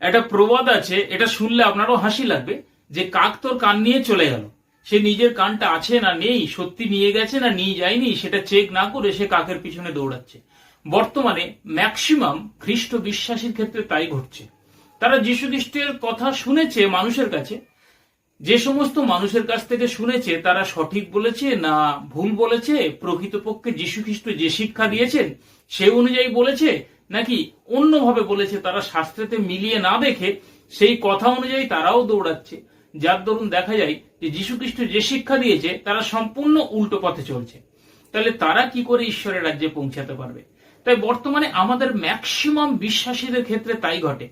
একটা প্রবাদ আছে, এটা শুনলে আপনারও হাসি লাগবে, যে কাক তোর কান নিয়ে চলে গেল। সে নিজের কানটা আছে না নেই, সত্যি নিয়ে গেছে না নিয়ে যায়নি, সেটা চেক না করে সে কাকের পিছনে দৌড়াচ্ছে। বর্তমানে ম্যাক্সিমাম খ্রিস্ট বিশ্বাসীর ক্ষেত্রে তাই ঘটছে। তারা যীশু খ্রিস্টের কথা শুনেছে মানুষের কাছে, যে সমস্ত মানুষের কাছ থেকে শুনেছে তারা সঠিক বলেছে না ভুল বলেছে, প্রকৃতপক্ষে যীশু খ্রিস্ট যে শিক্ষা দিয়েছেন সে অনুযায়ী বলেছে নাকি অন্যভাবে বলেছে, তারা শাস্ত্রেতে মিলিয়ে না দেখে সেই কথা অনুযায়ী তারাও দৌড়াচ্ছে। যার দরুন দেখা যায় যে যীশু খ্রিস্ট যে শিক্ষা দিয়েছে তারা সম্পূর্ণ উল্টো পথে চলছে। তাহলে তারা কি করে ঈশ্বরের রাজ্যে পৌঁছাতে পারবে? তাই বর্তমানে আমাদের ম্যাক্সিমাম বিশ্বাসীদের ক্ষেত্রে তাই ঘটে।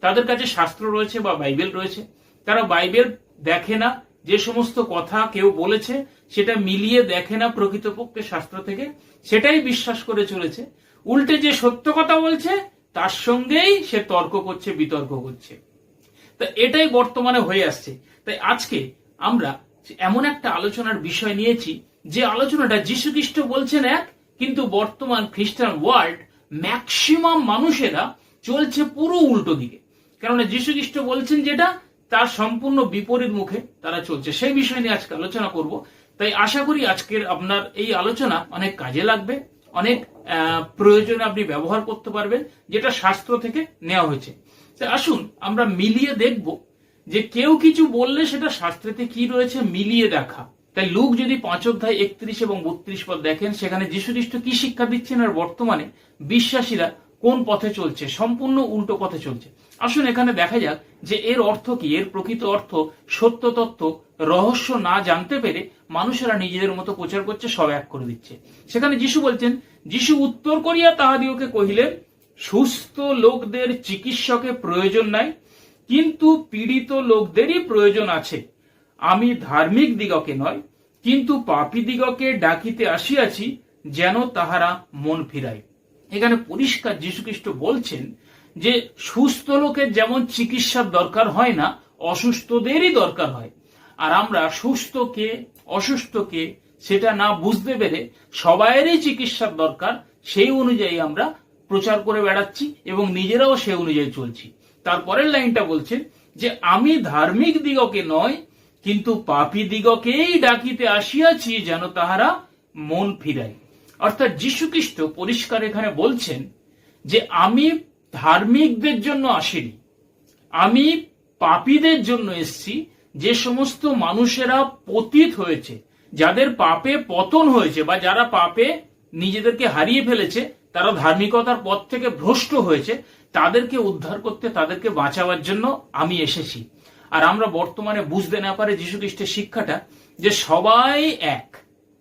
তাদের কাছে শাস্ত্র রয়েছে বা বাইবেল রয়েছে, তারা বাইবেল দেখে না, যে সমস্ত কথা কেউ বলেছে সেটা মিলিয়ে দেখে না প্রকৃতপক্ষে শাস্ত্র থেকে, সেটাই বিশ্বাস করে চলেছে। উল্টে যে সত্য কথা বলছে তার সঙ্গেই সে তর্ক করছে, বিতর্ক করছে। তা এটাই বর্তমানে হয়ে আসছে। তাই আজকে আমরা এমন একটা আলোচনার বিষয় নিয়েছি, যে আলোচনাটা যীশু খ্রিস্ট বলছেন এক, কিন্তু বর্তমান খ্রিস্টান ওয়ার্ল্ড ম্যাক্সিমাম মানুষেরা চলছে পুরো উল্টো দিকে। কেননা যীশু খ্রিস্ট বলছেন যেটা, তার সম্পূর্ণ বিপরীত মুখে তারা চলছে। সেই বিষয় নিয়ে আজকে আলোচনা করব। তাই আশা করি আজকের আপনার এই আলোচনা অনেক কাজে লাগবে, অনেক প্রয়োজনে আপনি ব্যবহার করতে পারবেন, যেটা শাস্ত্র থেকে নেওয়া হয়েছে। তাই আসুন আমরা মিলিয়ে দেখব যে কেউ কিছু বললে সেটা শাস্ত্রেতে কি রয়েছে মিলিয়ে দেখা। তাই লুক যদি 5 অধ্যায় 31 এবং 32 পদ দেখেন, সেখানে যীশু খ্রিস্ট কি শিক্ষা দিচ্ছেন আর বর্তমানে বিশ্বাসীরা কোন পথে চলছে, সম্পূর্ণ উল্টো পথে চলছে। আসুন এখানে দেখা যাক যে এর অর্থ কি, এর প্রকৃত অর্থ, সত্য তত্ত্ব, রহস্য না জানতে পেরে মানুষেরা নিজেদের মতো প্রচার করছে, সব এক করে দিচ্ছে। সেখানে যিশু বলছেন, যিশু উত্তর করিয়া তাহাদিওকে কহিলেন, সুস্থ লোকদের চিকিৎসকের প্রয়োজন নাই, কিন্তু পীড়িত লোকদেরই প্রয়োজন আছে। আমি ধার্মিক দিগকে নয়, কিন্তু পাপী দিগকে ডাকিতে আসিয়াছি, যেন তাহারা মন ফিরায়। এখানে পরিষ্কার যীশু খ্রিস্ট বলছেন যে সুস্থ লোকের যেমন চিকিৎসার দরকার হয় না, অসুস্থদেরই দরকার হয়। আর আমরা সুস্থকে অসুস্থকে সেটা না বুঝতে পেরে সবাইয়েরই চিকিৎসার দরকার, সেই অনুযায়ী আমরা প্রচার করে বেড়াচ্ছি এবং নিজেরাও সেই অনুযায়ী চলছি। তারপরের লাইনটা বলছেন যে আমি ধার্মিক দিগকে নয়, কিন্তু পাপী দিগকেই ডাকিতে আসিয়াছি, যেন তাহারা মন ফিরায়। অর্থাৎ যীশু খ্রিস্ট পরিষ্কার এখানে বলছেন যে আমি ধার্মিকদের জন্য আসিনি, আমি পাপীদের জন্য এসেছি। যে সমস্ত মানুষেরা পতিত হয়েছে, যাদের পাপে পতন হয়েছে বা যারা পাপে নিজেদেরকে হারিয়ে ফেলেছে, তারা ধার্মিকতার পথ থেকে ভ্রষ্ট হয়েছে, তাদেরকে উদ্ধার করতে, তাদেরকে বাঁচাবার জন্য আমি এসেছি। আর আমরা বর্তমানে বুঝতে না পারে যীশু খ্রিস্টের শিক্ষাটা যে সবাই এক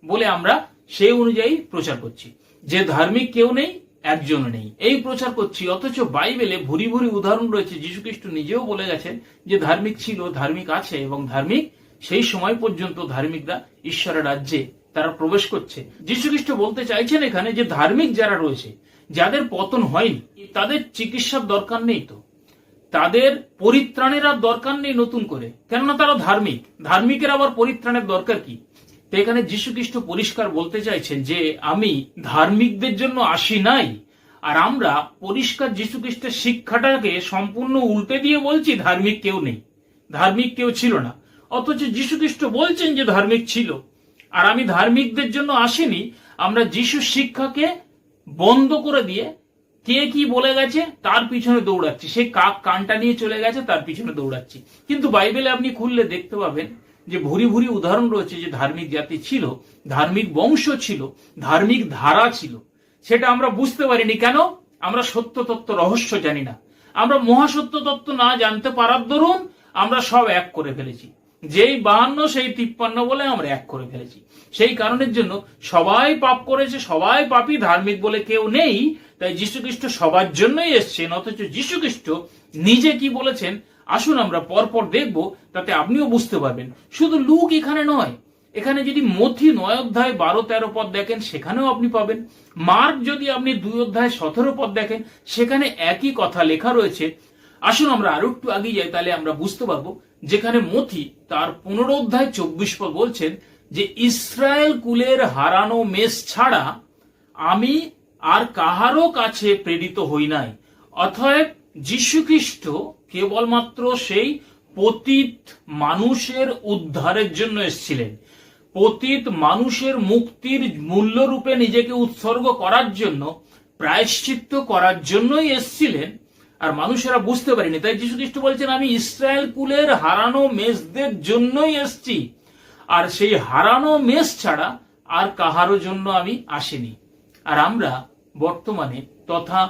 বলে আমরা সেই অনুযায়ী প্রচার করছি, যে ধার্মিক কেউ নেই, একজন নেই, এই প্রচার করছি। অথচ বাইবেলে ভুরি ভুরি উদাহরণ রয়েছে, যীশু খ্রিস্ট নিজেও বলে গেছেন যে ধার্মিক ছিল, ধার্মিক আছে এবং ধার্মিক সেই সময় পর্যন্ত ধার্মিকরা ঈশ্বরের রাজ্যে তারা প্রবেশ করছে। যীশু খ্রিস্ট বলতে চাইছেন এখানে যে ধার্মিক যারা রয়েছে, যাদের পতন হয়নি, তাদের চিকিৎসার দরকার নেই, তো তাদের পরিত্রাণের আর দরকার নেই নতুন করে, কেননা তারা ধার্মিক। ধার্মিকের আবার পরিত্রাণের দরকার কি? তো এখানে যীশু খ্রিস্ট পরিষ্কার বলতে চাইছেন যে আমি ধার্মিকদের জন্য আসি নাই। আর আমরা পরিষ্কার যীশু খ্রিস্টের শিক্ষাটাকে সম্পূর্ণ উল্টে দিয়ে বলছি ধার্মিক কেউ নেই, ধার্মিক কেউ ছিল না। অথচ যীশু খ্রিস্ট বলছেন যে ধার্মিক ছিল। আর আমি ধার্মিকদের জন্য আসিনি, আমরা যীশুর শিক্ষাকে বন্ধ করে দিয়ে কে কি বলে গেছে তার পিছনে দৌড়াচ্ছি, সেই কাক কানটা নিয়ে চলে গেছে তার পিছনে দৌড়াচ্ছি। কিন্তু বাইবেলে আপনি খুললে দেখতে পাবেন যে ভুরি ভুরি উদাহরণ রয়েছে যে ধার্মিক জাতি ছিল, ধার্মিক বংশ ছিল, ধার্মিক ধারা ছিল। সেটা আমরা বুঝতে পারিনি। কেন? আমরা সত্য তত্ত্ব রহস্য জানি না। আমরা মহাসত্য তত্ত্ব না জানতে পারার দরুন আমরা সব এক করে ফেলেছি। যেই 52 সেই 53 বলে আমরা এক করে ফেলেছি। সেই কারণের জন্য সবাই পাপ করেছে, সবাই পাপী, ধার্মিক বলে কেউ নেই। তাই যীশু খ্রিস্ট সবার জন্যই এসছেন। অথচ যীশু খ্রিস্ট নিজে কি বলেছেন আসুন আমরা পরপর দেখব, তাতে আপনিও বুঝতে পারবেন। শুধু লুক এখানে নয়, এখানে যদি মথি 9 অধ্যায় 12-13 পদ দেখেন সেখানেও আপনি পাবেন। মার্ক যদি আপনি 2 অধ্যায় 17 পদ দেখেন সেখানে একই কথা লেখা রয়েছে। আসুন আমরা আরো একটু আগে যাই, তাহলে আমরা বুঝতে পারবো। যেখানে মথি তার 15 অধ্যায় 24 পদ বলছেন যে ইসরায়েল কুলের হারানো মেষ ছাড়া আমি আর কাহারও কাছে প্রেরিত হই নাই। অতএব যীশু খ্রিস্ট কেবলমাত্র সেই পতিত মানুষের উদ্ধারের জন্য এসেছিলেন, পতিত মানুষের মুক্তির মূল্যরূপে নিজেকে উৎসর্গ করার জন্য, প্রায়শ্চিত্ত করার জন্যই এসেছিলেন। আর মানুষেরা বুঝতে পারেনি, তাই যীশু খ্রিস্ট বলছেন আমি ইসরায়েল কুলের হারানো মেষদের জন্যই এসেছি, আর সেই হারানো মেষ ছাড়া আর কাহারও জন্য আমি আসিনি। আর আমরা বর্তমানে তথা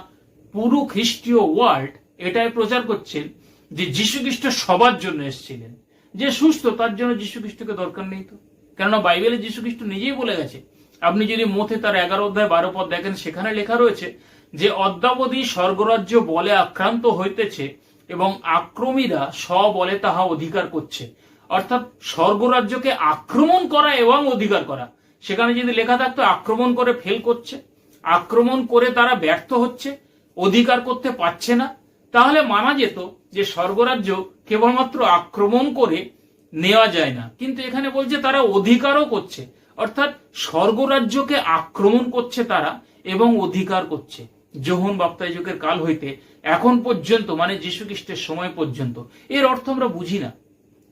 পুরো খ্রিস্টীয় ওয়ার্ল্ড এটাই প্রচার করছেন যে যীশু খ্রিস্ট সবার জন্য এসেছিলেন। যে সুস্থ তার জন্য যীশু খ্রিস্টকে দরকার নেই তো, কেননা বাইবেলে যীশু খ্রিস্ট নিজেই বলে গেছে। আপনি যদি মথে তার 11 অধ্যায় 12 পদ দেখেন, সেখানে লেখা রয়েছে যে অদ্যাবধি স্বর্গরাজ্য বলে আক্রান্ত হইতেছে এবং আক্রমীরা স্ববলে তাহা অধিকার করছে। অর্থাৎ স্বর্গরাজ্যকে আক্রমণ করা এবং অধিকার করা, সেখানে যদি লেখা থাকতো আক্রমণ করে ফেল করছে, আক্রমণ করে তারা ব্যর্থ হচ্ছে, অধিকার করতে পারছে না, তাহলে মানা যেত যে স্বর্গরাজ্য কেবলমাত্র আক্রমণ করে নেওয়া যায় না। কিন্তু এখানে বলছে তারা অধিকারও করছে, অর্থাৎ স্বর্গরাজ্যকে আক্রমণ করছে তারা এবং অধিকার করছে। যোহন বাপ্তাইজকের কাল হইতে এখন পর্যন্ত, মানে যীশু খ্রিস্টের সময় পর্যন্ত। এর অর্থ আমরা বুঝি না,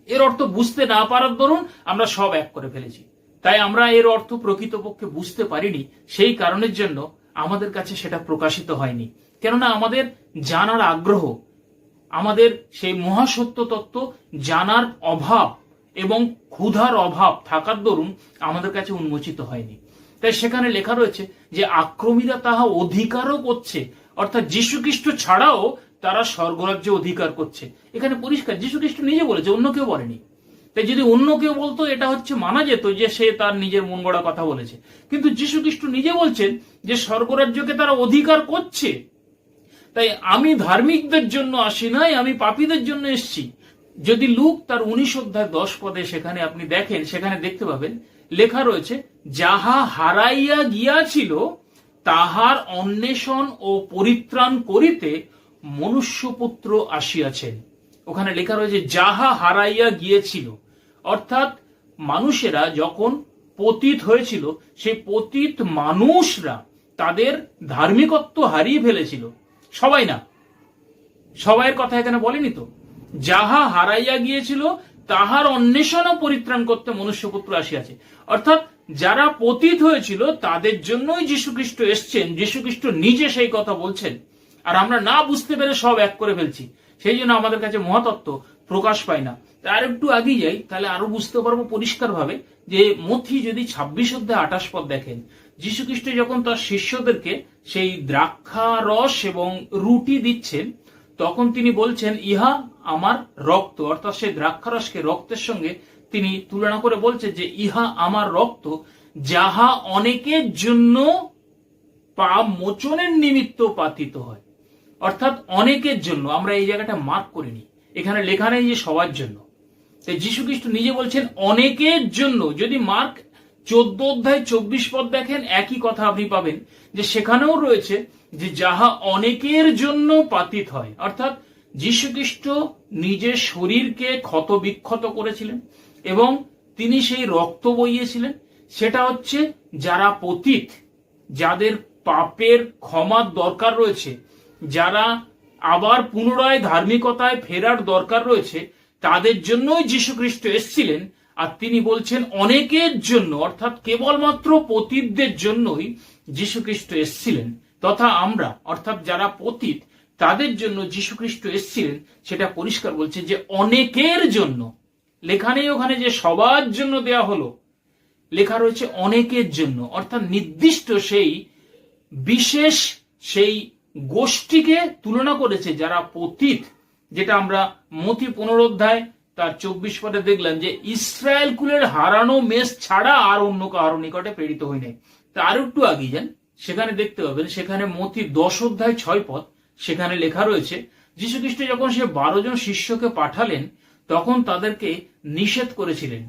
এর অর্থ বুঝতে না পারার দরুন আমরা সব এক করে ফেলেছি। তাই আমরা এর অর্থ প্রকৃতপক্ষে বুঝতে পারিনি, সেই কারণের জন্য আমাদের কাছে সেটা প্রকাশিত হয়নি। কেননা আমাদের জানার আগ্রহ, আমাদের সেই মহাসত্য তত্ত্ব জানার অভাব এবং ক্ষুধার অভাব থাকার দরুন আমাদের কাছে উন্মোচিত হয়নি। তাই সেখানে লেখা রয়েছে যে আক্রমীরা তাহা অধিকারও করছে, অর্থাৎ যীশু খ্রিস্ট ছাড়াও তারা স্বর্গরাজ্য অধিকার করছে। এখানে পরিষ্কার যীশু খ্রিস্ট নিজে বলেছে, অন্য কেউ বলেনি। তাই যদি অন্য কেউ বলতো এটা হচ্ছে মানা যেত যে সে তার নিজের মন গড়া কথা বলেছে, কিন্তু যীশু খ্রিস্ট নিজে বলছেন যে স্বর্গরাজ্যকে তারা অধিকার করছে। তাই আমি ধার্মিকদের জন্য আসি নাই, আমি পাপীদের জন্য এসেছি। যদি লুক তার 19 অধ্যায় 10 পদে সেখানে আপনি দেখেন, সেখানে দেখতে পাবেন লেখা রয়েছে যাহা হারাইয়া গিয়াছিল তাহার অন্বেষণ ও পরিত্রাণ করিতে মনুষ্যপুত্র আসিয়াছেন। ওখানে লেখা রয়েছে যাহা হারাইয়া গিয়েছিল, অর্থাৎ মানুষেরা যখন পতিত হয়েছিল, সেই পতিত মানুষরা তাদের ধার্মিকত্ব হারিয়ে ফেলেছিল। সবাই না, সবাইয়ের কথা এখানে বলেনি তো। যাহা হারাইয়া গিয়েছিল তাহার অন্বেষণ ও পরিত্রাণ করতে মনুষ্যপুত্র আসিয়াছে, অর্থাৎ যারা পতিত হয়েছিল তাদের জন্যই যীশু খ্রিস্ট এসছেন। যীশু খ্রিস্ট নিজে সেই কথা বলছেন, আর আমরা না বুঝতে পেরে সব এক করে ফেলছি, সেই জন্য আমাদের কাছে মহাতত্ত্ব প্রকাশ পায় না। আর একটু আগে যাই, তাহলে আরো বুঝতে পারবো পরিষ্কার ভাবে যে মথি যদি 26 অধ্যায় 28 পদ দেখেন, যীশু খ্রিস্ট যখন তার শিষ্যদেরকে সেই দ্রাক্ষা রস এবং রুটি দিচ্ছেন, তখন তিনি বলছেন ইহা আমার রক্ত, অর্থাৎ সেই দ্রাক্ষারসকে রক্তের সঙ্গে তিনি তুলনা করে বলছেন যে ইহা আমার রক্ত, যাহা অনেকের জন্য পাপ মোচনের নিমিত্ত পাতিত হয়। অর্থাৎ অনেকের জন্য, আমরা এই জায়গাটা মার্ক করিনি, এখানে লেখা নেই যে সবার জন্য। তাই যীশু খ্রিস্ট নিজে বলছেন অনেকের জন্য। যদি মার্ক 14 অধ্যায় 24 পদ দেখেন, একই কথা আপনি পাবেন যে সেখানেও রয়েছে যে যাহা অনেকের জন্য পাতিত হয়, অর্থাৎ যীশু খ্রিস্ট নিজের শরীরকে ক্ষত বিক্ষত করেছিলেন এবং তিনি সেই রক্ত বইয়েছিলেন। সেটা হচ্ছে যারা পতিত, যাদের পাপের ক্ষমার দরকার রয়েছে, যারা আবার পুনরায় ধার্মিকতায় ফেরার দরকার রয়েছে, তাদের জন্যই যীশু খ্রিস্ট এসেছিলেন। আর তিনি বলছেন অনেকের জন্য, অর্থাৎ কেবলমাত্র পতিতদের জন্যই যীশু খ্রিস্ট এসেছিলেন। তথা আমরা, অর্থাৎ যারা পতিত, তাদের জন্য যীশু খ্রিস্ট এসেছিলেন। সেটা পরিষ্কার বলছে যে অনেকের জন্য। লেখা নেই ওখানে যে সবার জন্য দেয়া হলো, লেখা রয়েছে অনেকের জন্য, অর্থাৎ নির্দিষ্ট সেই বিশেষ সেই গোষ্ঠীকে তুলনা করেছে যারা পতিত, যেটা আমরা মথি 15 অধ্যায় তার 24 পদে দেখলাম যে ইসরায়েল কুলের হারানো মেষ ছাড়া আর অন্য কারো নিকটে প্রেরিত হই নাই। তা আর একটু আগে যান, সেখানে দেখতে পাবেন, সেখানে মথি 10 অধ্যায় 6 পদ, সেখানে লেখা রয়েছে যীশু খ্রিস্ট যখন সে 12 জন শিষ্যকে পাঠালেন, তখন তাদেরকে নিষেধ করেছিলেন,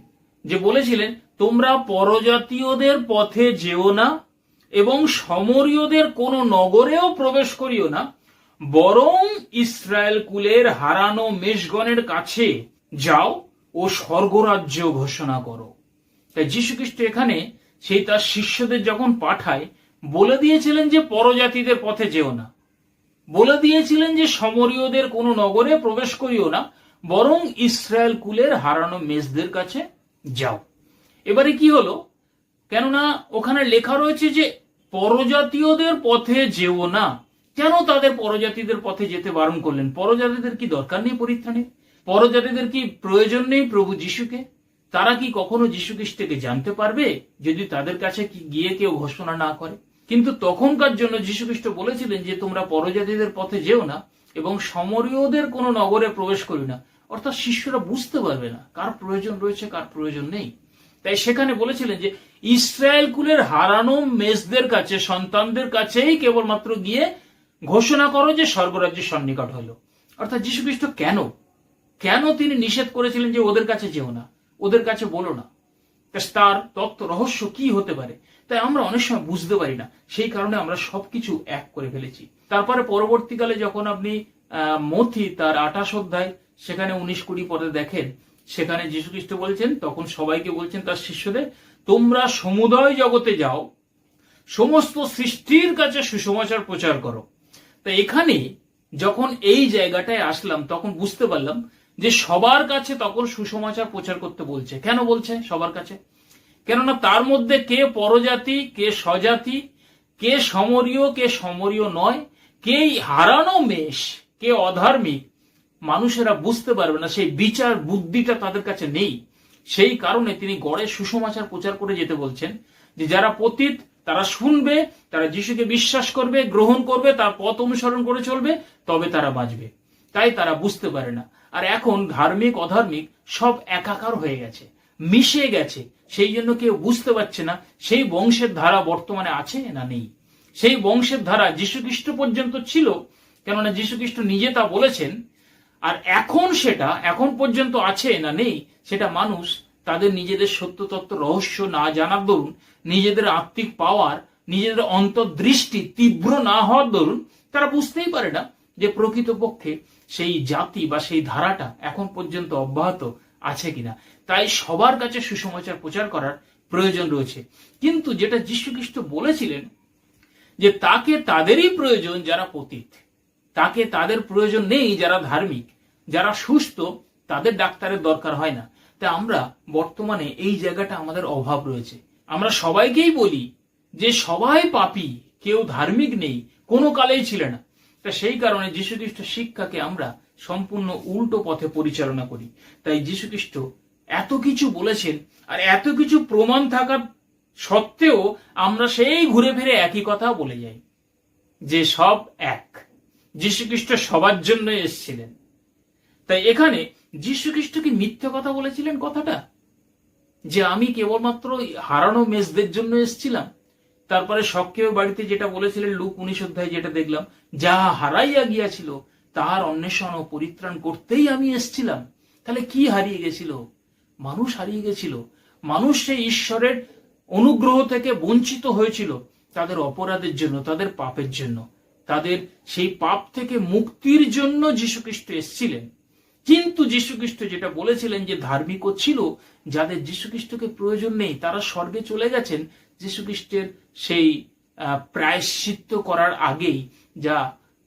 যে বলেছিলেন তোমরা পরজাতীয়দের পথে যেও না এবং সমরীয়দের কোন নগরেও প্রবেশ করিও না, বরং ইসরায়েল কুলের হারানো মেষগণের কাছে যাও ও স্বর্গরাজ্য ঘোষণা করো। তাই যীশু খ্রিস্ট এখানে সেই তার শিষ্যদের যখন পাঠায়, বলে দিয়েছিলেন যে পরজাতিদের পথে যেও না। বলে দিয়েছিলেন যে সমরীয়দের কোনো নগরে প্রবেশ করিও না, বরং ইসরায়েল কুলের হারানো মেষদের কাছে যাও। এবারে কি হলো, কেননা ওখানে লেখা রয়েছে যে পরজাতীয়দের পথে যেও না। কেন তাদের পরজাতিদের পথে যেতে বারণ করলেন? পরজাতিদের কি দরকার নেই পরিত্রাণের? পরজাতিদের কি প্রয়োজন নেই প্রভু যিশুকে? তারা কি কখনো যিশু খ্রিস্টকে জানতে পারবে যদি তাদের কাছে কি গিয়ে কেউ ঘোষণা না করে? কিন্তু তখনকার জন্য যিশু খ্রিস্ট বলেছিলেন যে তোমরা পরজাতিদের পথে যেও না এবং সমরীয়দের কোনো নগরে প্রবেশ করি না। অর্থাৎ শিষ্যরা বুঝতে পারবে না কার প্রয়োজন রয়েছে কার প্রয়োজন নেই। তাই সেখানে বলেছিলেন যে ইসরায়েল কুলের হারানো মেষদের কাছে, সন্তানদের কাছেই কেবলমাত্র গিয়ে ঘোষণা করো যে স্বর্গরাজ্যের সন্নিকট হলো। অর্থাৎ যীশু খ্রিস্ট কেন তিনি নিষেধ করেছিলেন যে ওদের কাছে যেও না, ওদের কাছে বলো না? তার তত্ত্ব রহস্য কি হতে পারে? তাই আমরা অনেক সময় বুঝতে পারি না, সেই কারণে আমরা সবকিছু এক করে ফেলেছি। তারপরে পরবর্তীকালে যখন আপনি মথি তার 28 অধ্যায় সেখানে 19-20 পদে দেখেন, সেখানে যীশু খ্রিস্ট বলছেন, তখন সবাইকে বলছেন তার শিষ্যদের, তোমরা সমুদয় জগতে যাও, সমস্ত সৃষ্টির কাছে সুসমাচার প্রচার করো। তা এখানে যখন এই জায়গাটায় আসলাম তখন বুঝতে পারলাম যে সবার কাছে তখন সুসমাচার প্রচার করতে বলছে। কেন বলছে সবার কাছে? কেননা তার মধ্যে কে পরজাতি, কে স্বজাতি, কে সমরীয়, কে সমরীয় নয়, কে হারানো মেষ, কে অধার্মিক, মানুষেরা বুঝতে পারবে না। সেই বিচার বুদ্ধিটা তাদের কাছে নেই। সেই কারণে তিনি গড়ে সুসমাচার প্রচার করে যেতে বলছেন যে যারা পতিত তারা শুনবে, তারা যিশুকে বিশ্বাস করবে, গ্রহণ করবে, তার পথ অনুসরণ করে চলবে, তবে তারা বাঁচবে। তাই তারা বুঝতে পারে না। আর এখন ধার্মিক অধার্মিক সব একাকার হয়ে গেছে, মিশে গেছে, সেই জন্য কেউ বুঝতে পারছে না সেই বংশের ধারা বর্তমানে আছে না নেই। সেই বংশের ধারা যীশু খ্রিস্ট পর্যন্ত ছিল, কেননা যীশু খ্রিস্ট নিজে তা বলেছেন। আর এখন পর্যন্ত আছে না নেই সেটা মানুষ তাদের নিজেদের সত্য তত্ত্ব রহস্য না জানার দরুন, নিজেদের আত্মিক পাওয়ার, নিজেদের অন্তর্দৃষ্টি তীব্র না হওয়ার দরুন তারা বুঝতেই পারে না যে প্রকৃতপক্ষে সেই জাতি বা সেই ধারাটা এখন পর্যন্ত অব্যাহত আছে কিনা। তাই সবার কাছে সুসমাচার প্রচার করার প্রয়োজন রয়েছে। কিন্তু যেটা যীশু খ্রিস্ট বলেছিলেন যে তাকে তাদেরই প্রয়োজন যারা পতিত, তাকে তাদের প্রয়োজন নেই যারা ধার্মিক, যারা সুস্থ, তাদের ডাক্তারের দরকার হয় না। তাই আমরা বর্তমানে এই জায়গাটা আমাদের অভাব রয়েছে। আমরা সবাইকেই বলি যে সবাই পাপী, কেউ ধার্মিক নেই, কোনো কালেই ছিল না। তা সেই কারণে যীশু খ্রিস্ট শিক্ষাকে আমরা সম্পূর্ণ উল্টো পথে পরিচালনা করি। তাই যীশু খ্রিস্ট এত কিছু বলেছেন, আর এত কিছু প্রমাণ থাকা সত্ত্বেও আমরা সেই ঘুরে ফিরে একই কথা বলে যাই যে সব এক, যীশু খ্রিস্ট সবার জন্য এসেছিলেন। তাই এখানে যীশু খ্রিস্ট কি মিথ্যে কথা বলেছিলেন? কথাটা যে আমি কেবলমাত্র হারানো মেষদের জন্য এসেছিলাম। তারপরে সক্রিয় বাড়িতে যেটা বলেছিলেন লুক 19 অধ্যায় যেটা দেখলাম, যাহা হারাইয়া গিয়াছিল তাহার অন্বেষণ ও পরিত্রাণ করতেই আমি এসেছিলাম। তাহলে কি হারিয়ে গেছিল? মানুষ হারিয়ে গেছিল। মানুষ সেই ঈশ্বরের অনুগ্রহ থেকে বঞ্চিত হয়েছিল তাদের অপরাধের জন্য, তাদের পাপের জন্য। তাদের সেই পাপ থেকে মুক্তির জন্য যীশু খ্রিস্ট এসেছিলেন। কিন্তু যীশু খ্রিস্ট যেটা বলেছিলেন যে ধার্মিকও ছিল, যাদের যীশু খ্রিস্টকে প্রয়োজন নেই তারা স্বর্গে চলে গেছেন যীশু খ্রিস্টের সেই প্রায়শ্চিত্ত করার আগেই, যা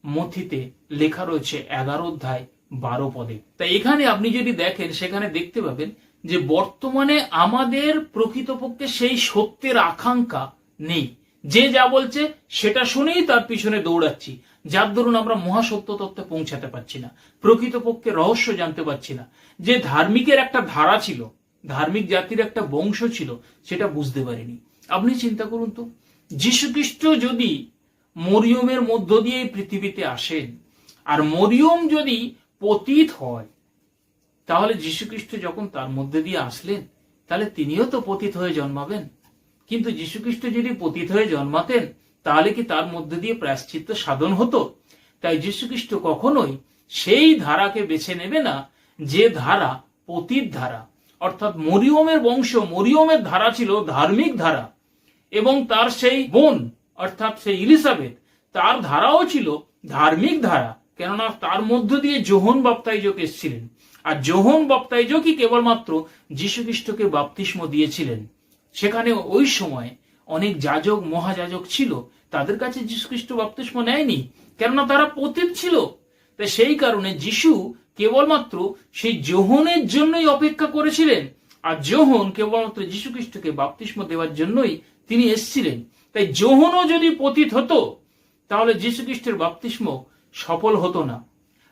মথিতে লেখা রয়েছে 11 অধ্যায় 12 পদে। তাই এখানে আপনি যদি দেখেন সেখানে দেখতে পাবেন যে বর্তমানে আমাদের প্রকৃতপক্ষে সেই সত্যের আকাঙ্ক্ষা নেই। যে যা বলছে সেটা শুনেই তার পিছনে দৌড়াচ্ছি, যার দরুন আমরা মহাসত্য তত্ত্বে পৌঁছাতে পারছি না, প্রকৃতপক্ষে রহস্য জানতে পারছি না। যে ধার্মিকের একটা ধারা ছিল, ধার্মিক জাতির একটা বংশ ছিল, সেটা বুঝতে পারিনি। আপনি চিন্তা করুন তো, যীশু খ্রিস্ট যদি মরিয়মের মধ্য দিয়ে পৃথিবীতে আসেন, আর মরিয়ম যদি পতিত হয়, তাহলে যীশু খ্রিস্ট যখন তার মধ্যে দিয়ে আসলেন তাহলে তিনিও তো পতিত হয়ে জন্মাবেন। কিন্তু যীশু খ্রিস্ট যদি পতিত হয়ে জন্মাতেন তাহলে কি তার মধ্যে দিয়ে প্রায়শ্চিত্ত সাধন হতো? তাই যীশু খ্রিস্ট কখনোই সেই ধারাকে বেছে নেবে না যে ধারা পতিত ধারা। অর্থাৎ মরিয়মের বংশ, মরিয়মের ধারা ছিল ধার্মিক ধারা, এবং তার সেই বোন অর্থাৎ সেই ইলিসাবেথ, তার ধারাও ছিল ধার্মিক ধারা। কেননা তার মধ্য দিয়ে যোহন বাপ্তাইজক এসেছিলেন, আর যোহন বাপ্তাইজকই কেবলমাত্র যীশু খ্রিস্টকে বাপ্তিস্ম দিয়েছিলেন। সেখানে ওই সময় অনেক যাজক মহাযাজক ছিল, তাদের কাছে যীশু খ্রিস্ট বাপ্তিস্ম নেয়নি, কেননা তারা পতিত ছিল। তাই সেই কারণে যিশু কেবলমাত্র সেই যোহনের জন্যই অপেক্ষা করেছিলেন, আর যোহন কেবলমাত্র যীশু খ্রিস্টকে বাপ্তিস্ম দেওয়ার জন্যই তিনি এসেছিলেন। তাই যোহনও যদি পতিত হতো তাহলে যীশু খ্রিস্টের বাপ্তিস্ম সফল হতো না।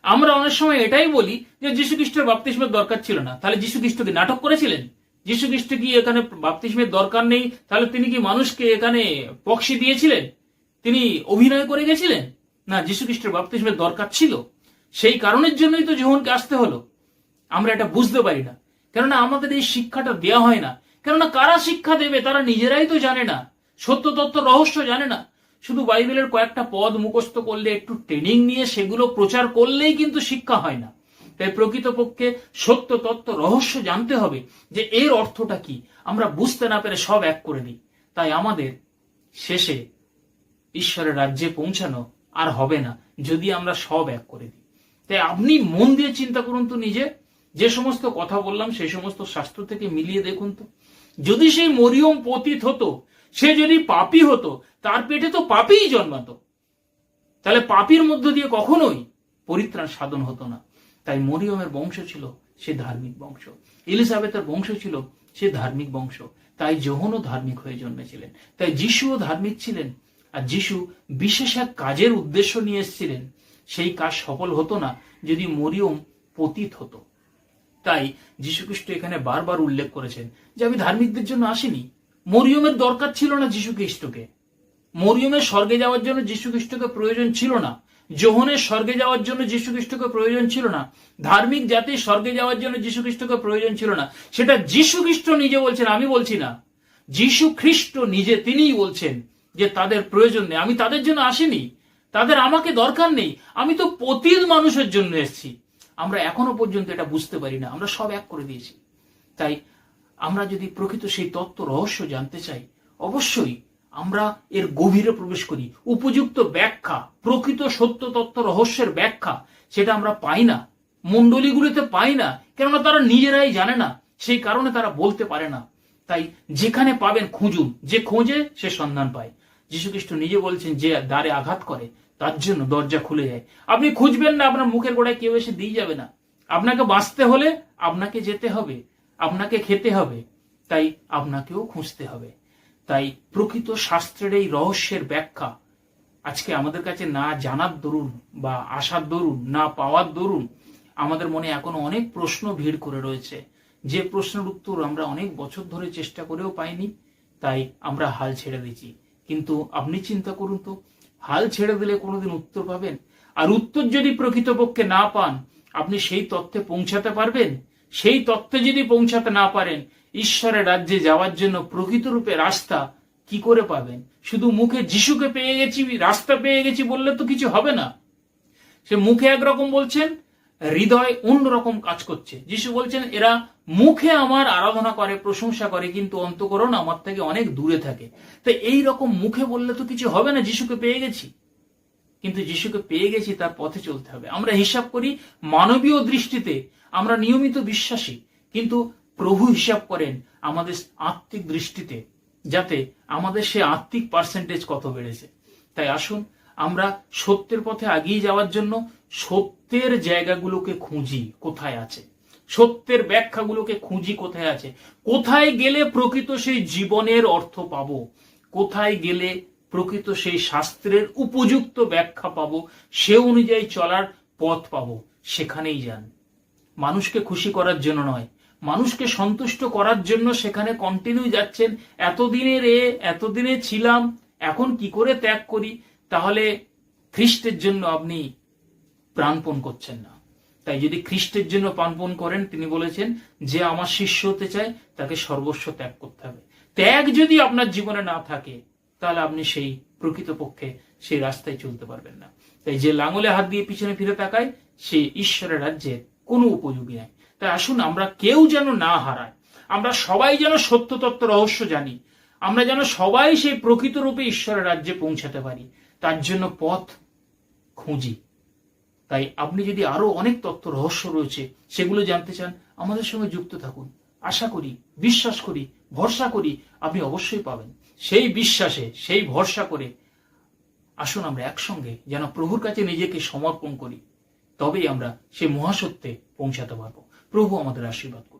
আমরা অনেক সময় এটাই বলি যে যীশু খ্রিস্টের বাপ্তিস্মের দরকার ছিল না, তাহলে যীশু খ্রিস্ট কি নাটক করেছিলেন? যীশু খ্রিস্ট কি এখানে বাপ্তিস্মের দরকার নেই, তাহলে তিনি কি মানুষকে এখানে পক্সি দিয়েছিলেন? তিনি অভিনয় করে গেছিলেন? না, যীশু খ্রিস্টের বাপ্তিস্মের দরকার ছিল, সেই কারণের জন্যই তো যোহনকে আসতে হলো। আমরা এটা বুঝতে পারি না, কেননা আমাদের এই শিক্ষাটা দেওয়া হয় না। কেননা কারা শিক্ষা দেবে? তারা নিজেরাই তো জানে না, সত্য তত্ত্ব রহস্য জানে না। শুধু বাইবেলের কয়েকটা পদ মুখস্থ করলে, একটু ট্রেনিং নিয়ে সেগুলো প্রচার করলেই কিন্তু শিক্ষা হয় না। তাই প্রকৃতপক্ষে সত্য তত্ত্ব রহস্য জানতে হবে, যে এর অর্থটা কি। আমরা বুঝতে না পেরে সব এক করে দিই। তাই আমাদের শেষে ঈশ্বরের রাজ্যে পৌঁছানো আর হবে না যদি আমরা সব এক করে দিই। তাই আপনি মন দিয়ে চিন্তা করুন তো, নিজে যে সমস্ত কথা বললাম সেই সমস্ত শাস্ত্র থেকে মিলিয়ে দেখুন তো। যদি সেই মরিয়ম পতিত হতো, সে যদি পাপী হতো, তার পেটে তো পাপীই জন্মাতো, তাহলে পাপীর মধ্য দিয়ে কখনোই পরিত্রাণ সাধন হতো না। তাই মরিয়মের বংশ ছিল সে ধার্মিক বংশ, এলিজাবেথের বংশ ছিল সে ধার্মিক বংশ। তাই যোহনও ধার্মিক হয়ে জন্মেছিলেন, তাই যিশুও ধার্মিক ছিলেন। আর যিশু বিশেষ এক কাজের উদ্দেশ্য নিয়ে এসেছিলেন, সেই কাজ সফল হতো না যদি মরিয়ম পতিত হতো। তাই যীশু খ্রিস্ট এখানে বারবার উল্লেখ করেছেন যে আমি ধার্মিকদের জন্য আসিনি। মরিয়মের দরকার ছিল না যীশু খ্রিস্টকে, মরিয়মের স্বর্গে যাওয়ার জন্য যীশু খ্রিস্টকে প্রয়োজন ছিল না, যোহনের স্বর্গে যাওয়ার জন্য যীশু খ্রিস্টকে প্রয়োজন ছিল না, ধার্মিক জাতির স্বর্গে যাওয়ার জন্য যীশু খ্রিস্টকে প্রয়োজন ছিল না। সেটা যীশু খ্রিস্ট নিজে বলছেন, আমি বলছি না। যীশু খ্রিস্ট নিজে তিনিই বলছেন যে তাদের প্রয়োজন নেই, আমি তাদের জন্য আসিনি, তাদের আমাকে দরকার নেই, আমি তো পতিত মানুষের জন্য এসেছি। আমরা এখনো পর্যন্ত এটা বুঝতে পারি না, আমরা সব এক করে দিয়েছি। তাই আমরা যদি প্রকৃত সেই তত্ত্ব রহস্য জানতে চাই, অবশ্যই আমরা এর গভীরে প্রবেশ করি। উপযুক্ত ব্যাখ্যা, প্রকৃত সত্য তত্ত্ব রহস্যের ব্যাখ্যা, সেটা আমরা পাই না, মণ্ডলীগুলিতে পাই না, কেননা তারা নিজেরাই জানে না, সেই কারণে তারা বলতে পারে না। তাই যেখানে পাবেন খুঁজুন, যে খোঁজে সে সন্ধান পায়। যীশু খ্রিস্ট নিজে বলছেন, যে দ্বারে আঘাত করে তার জন্য দরজা খুলে যায়। আপনি খুঁজবেন না, আপনার মুখের গোড়ায় কেউ এসে দিয়ে যাবে না। আপনাকে বাঁচতে হলে আপনাকে যেতে হবে, আপনাকে খেতে হবে, তাই আপনাকেও খুঁজতে হবে। তাই প্রকৃত শাস্ত্রের এই রহস্যের ব্যাখ্যা আজকে আমাদের কাছে না জানার দরুন বা আসার দরুন, না পাওয়ার দরুন আমাদের মনে এখনো অনেক প্রশ্ন ভিড় করে রয়েছে, যে প্রশ্নের উত্তর আমরা অনেক বছর ধরে চেষ্টা করেও পাইনি। তাই আমরা হাল ছেড়ে দিচ্ছি। কিন্তু আপনি চিন্তা করুন তো, হাল ছেড়ে দিলে কোনোদিন উত্তর পাবেন? আর উত্তর যদি প্রকৃতপক্ষে না পান, আপনি সেই তত্ত্বে পৌঁছাতে পারবেন? সেই তত্ত্বে যদি পৌঁছাতে না পারেন, ঈশ্বরের রাজ্যে যাওয়ার জন্য প্রকৃত রূপে রাস্তা কি করে পাবেন? শুধু মুখে যিশুকে পেয়ে গেছি, রাস্তা পেয়ে গেছি বললে তো কিছু হবে না। সে মুখে একরকম বলছেন, হৃদয় অন্যরকম কাজ করছে। যিশু বলছেন, এরা মুখে আমার আরাধনা করে, প্রশংসা করে, কিন্তু অন্তঃকরণ আমার থেকে অনেক দূরে থাকে। তো এই রকম মুখে বললে তো কিছু হবে না, যিশুকে পেয়ে গেছি। কিন্তু যিশুকে পেয়ে গেছি, তার পথে চলতে হবে। আমরা হিসাব করি মানবীয় দৃষ্টিতে, আমরা নিয়মিত বিশ্বাসী, কিন্তু প্রভু হিসাব করেন আমাদের আত্মিক দৃষ্টিতে, যাতে আমাদের সে আত্মিক পার্সেন্টেজ কত বেড়েছে। তাই আসুন আমরা সত্যের পথে এগিয়ে যাওয়ার জন্য সত্যের জায়গাগুলোকে খুঁজি কোথায় আছে, সত্যের ব্যাখ্যাগুলোকে খুঁজি কোথায় আছে, কোথায় গেলে প্রকৃত সেই জীবনের অর্থ পাবো, কোথায় গেলে প্রকৃত সেই শাস্ত্রের উপযুক্ত ব্যাখ্যা পাবো, সে অনুযায়ী চলার পথ পাবো, সেখানেই যান। মানুষকে খুশি করার জন্য নয়, মানুষকে সন্তুষ্ট করার জন্য সেখানে কন্টিনিউ যাচ্ছেন। এতদিনে ছিলাম, এখন কি করে ত্যাগ করি? তাহলে খ্রিস্টের জন্য আপনি প্রাণপণ করছেন না। তাই যদি খ্রিস্টের জন্য প্রাণপণ করেন, তিনি বলেছেন যে আমার শিষ্য হতে চায় তাকে সর্বস্ব ত্যাগ করতে হবে। ত্যাগ যদি আপনার জীবনে না থাকে, তাহলে আপনি সেই প্রকৃতপক্ষে সেই রাস্তায় চলতে পারবেন না। তাই যে লাঙলে হাত দিয়ে পিছনে ফিরে তাকায়, সে ঈশ্বরের রাজ্যের কোনো উপযোগী নাই। তাই আসুন আমরা কেউ যেন না হারায়, আমরা সবাই যেন সত্য তত্ত্ব রহস্য জানি, আমরা যেন সবাই সেই প্রকৃত রূপে ঈশ্বরের রাজ্যে পৌঁছাতে পারি, তার জন্য পথ খুঁজি। তাই আপনি যদি আরো অনেক তত্ত্ব রহস্য রয়েছে সেগুলো জানতে চান, আমাদের সঙ্গে যুক্ত থাকুন। আশা করি, বিশ্বাস করি, ভরসা করি আপনি অবশ্যই পাবেন। সেই বিশ্বাসে, সেই ভরসা করে আসুন আমরা একসঙ্গে যেন প্রভুর কাছে নিজেকে সমর্পণ করি, তবেই আমরা সেই মহাসত্যে পৌঁছাতে পারবো। প্রভু আমাদের আশীর্বাদ করুন।